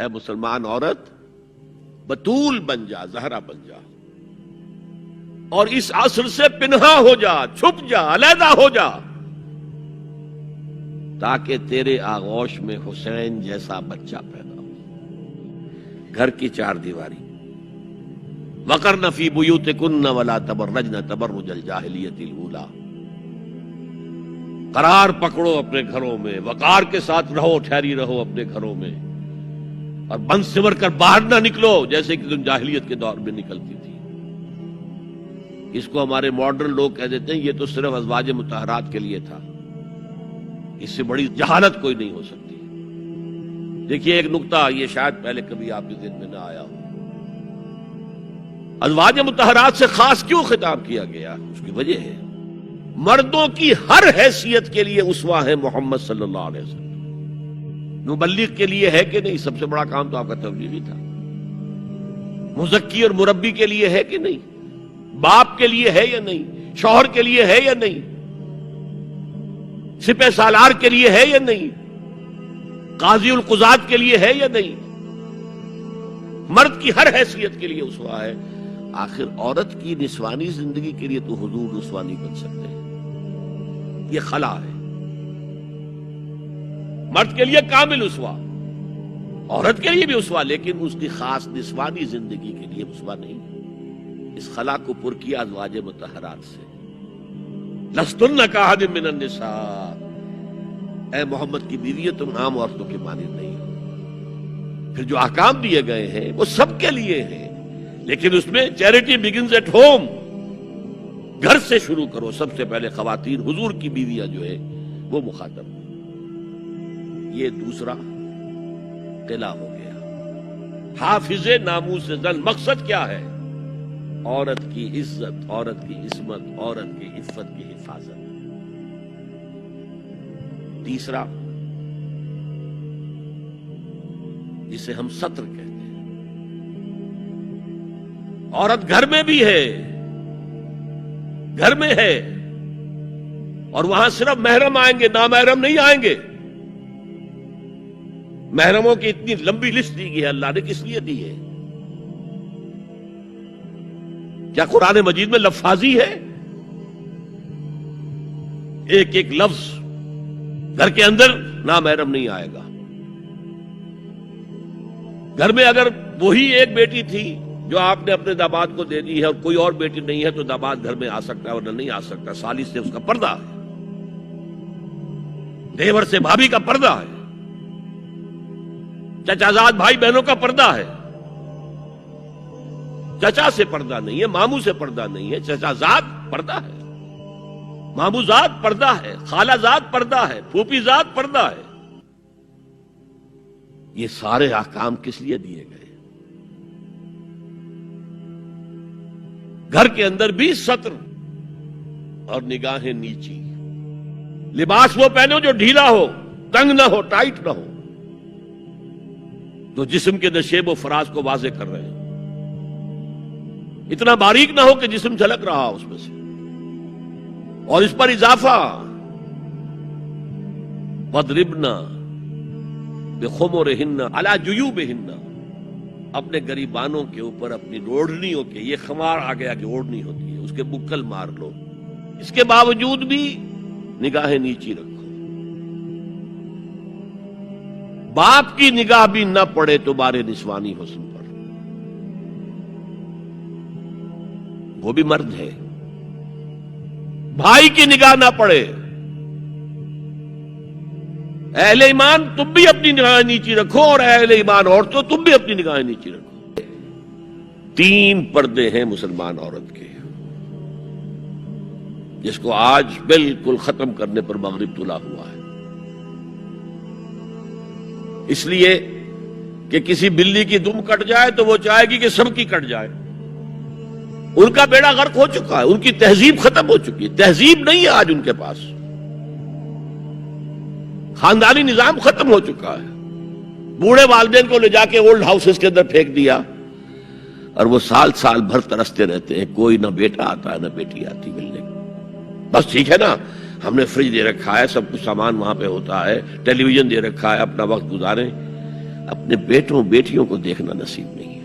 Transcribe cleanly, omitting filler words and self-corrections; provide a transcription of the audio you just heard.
اے مسلمان عورت بطول بن جا، زہرا بن جا، اور اس عصر سے پنہا ہو جا، چھپ جا، علیحدہ ہو جا، تاکہ تیرے آغوش میں حسین جیسا بچہ پیدا ہو۔ گھر کی چار دیواری، وقرن فی بیوتکن ولا تبرجن تبرج الجاہلیت الاولی، قرار پکڑو اپنے گھروں میں، وقار کے ساتھ رہو، ٹھہری رہو اپنے گھروں میں، اور بند سمر کر باہر نہ نکلو جیسے کہ تم جاہلیت کے دور میں نکلتی تھی۔ اس کو ہمارے ماڈرن لوگ کہہ دیتے ہیں یہ تو صرف ازواج مطہرات کے لیے تھا، اس سے بڑی جہالت کوئی نہیں ہو سکتی۔ دیکھیے ایک نقطہ، یہ شاید پہلے کبھی آپ کے ذہن میں نہ آیا ہو، ازواج مطہرات سے خاص کیوں خطاب کیا گیا؟ اس کی وجہ ہے مردوں کی ہر حیثیت کے لیے اسوہ ہے محمد صلی اللہ علیہ وسلم۔ مبلغ کے لیے ہے کہ نہیں؟ سب سے بڑا کام تو آپ کا تبلیغی تھا۔ مزکی اور مربی کے لیے ہے کہ نہیں؟ باپ کے لیے ہے یا نہیں؟ شوہر کے لیے ہے یا نہیں؟ سپہ سالار کے لیے ہے یا نہیں؟ قاضی القضات کے لیے ہے یا نہیں؟ مرد کی ہر حیثیت کے لیے اسوہ ہے۔ آخر عورت کی نسوانی زندگی کے لیے تو حضور رسوا نہیں بن سکتے، یہ خلا ہے۔ مرد کے لیے کامل اسوہ، عورت کے لیے بھی اسوہ، لیکن اس کی خاص نسوانی زندگی کے لیے اسوہ نہیں۔ اس خلا کو پر کیا ازواج مطہرات سے۔ لستن کاحد من النساء، اے محمد کی بیوی تم عام عورتوں کی مانند نہیں ہو۔ پھر جو احکام دیے گئے ہیں وہ سب کے لیے ہیں، لیکن اس میں چیریٹی بگنز ایٹ ہوم، گھر سے شروع کرو۔ سب سے پہلے خواتین، حضور کی بیویاں جو ہے وہ مخاطب۔ یہ دوسرا قلعہ ہو گیا، حافظ ناموس زن۔ مقصد کیا ہے؟ عورت کی عزت، عورت کی عصمت، عورت کی عفت کی حفاظت۔ تیسرا جسے ہم ستر کہتے ہیں، عورت گھر میں بھی ہے، گھر میں ہے، اور وہاں صرف محرم آئیں گے، نامحرم نہیں آئیں گے۔ محرموں کی اتنی لمبی لسٹ دی گئی ہے، اللہ نے کس لیے دی ہے؟ کیا قرآن مجید میں لفاظی ہے؟ ایک ایک لفظ گھر کے اندر نامحرم نہیں آئے گا۔ گھر میں اگر وہی ایک بیٹی تھی جو آپ نے اپنے داماد کو دے دی ہے اور کوئی اور بیٹی نہیں ہے تو داماد گھر میں آ سکتا ہے ورنہ نہیں آ سکتا۔ سالی سے اس کا پردہ ہے، دیور سے بھابھی کا پردہ ہے، چچازاد بھائی بہنوں کا پردہ ہے۔ چچا سے پردہ نہیں ہے، ماموں سے پردہ نہیں ہے، چچازاد پردہ ہے، ماموں زاد پردہ ہے، خالہ زاد پردہ ہے، پھوپھی زاد پردہ ہے۔ یہ سارے احکام کس لیے دیے گئے؟ گھر کے اندر بھی ستر اور نگاہیں نیچی۔ لباس وہ پہنو جو ڈھیلا ہو، تنگ نہ ہو، ٹائٹ نہ ہو، جو جسم کے نشیب و فراز کو واضح کر رہے ہیں، اتنا باریک نہ ہو کہ جسم جھلک رہا اس میں سے۔ اور اس پر اضافہ وَاضْرِبْنَا بِخُمُرِهِنَّ عَلَى جُيُوبِهِنَّ، اپنے گریبانوں کے اوپر اپنی اوڑھنیوں کے، یہ خمار آ گیا کہ اوڑھنی ہوتی ہے، اس کے بکل مار لو۔ اس کے باوجود بھی نگاہیں نیچی رکھو۔ باپ کی نگاہ بھی نہ پڑے تمہارے نسوانی حسن پر، وہ بھی مرد ہے۔ بھائی کی نگاہ نہ پڑے۔ اہل ایمان تم بھی اپنی نگاہیں نیچی رکھو، اور اہل ایمان عورتوں تم بھی اپنی نگاہیں نیچی رکھو۔ تین پردے ہیں مسلمان عورت کے، جس کو آج بالکل ختم کرنے پر مغرب تلا ہوا ہے، اس لیے کہ کسی بلی کی دم کٹ جائے تو وہ چاہے گی کہ سب کی کٹ جائے۔ ان کا بیڑا غرق ہو چکا ہے، ان کی تہذیب ختم ہو چکی ہے، تہذیب نہیں ہے آج ان کے پاس، خاندانی نظام ختم ہو چکا ہے۔ بوڑھے والدین کو لے جا کے اولڈ ہاؤسز کے اندر پھینک دیا، اور وہ سال سال بھر ترستے رہتے ہیں، کوئی نہ بیٹا آتا ہے نہ بیٹی آتی ملنے۔ بس ٹھیک ہے نا، ہم نے فریج دے رکھا ہے، سب کچھ سامان وہاں پہ ہوتا ہے، ٹیلی ویژن دے رکھا ہے، اپنا وقت گزاریں۔ اپنے بیٹوں بیٹیوں کو دیکھنا نصیب نہیں ہے۔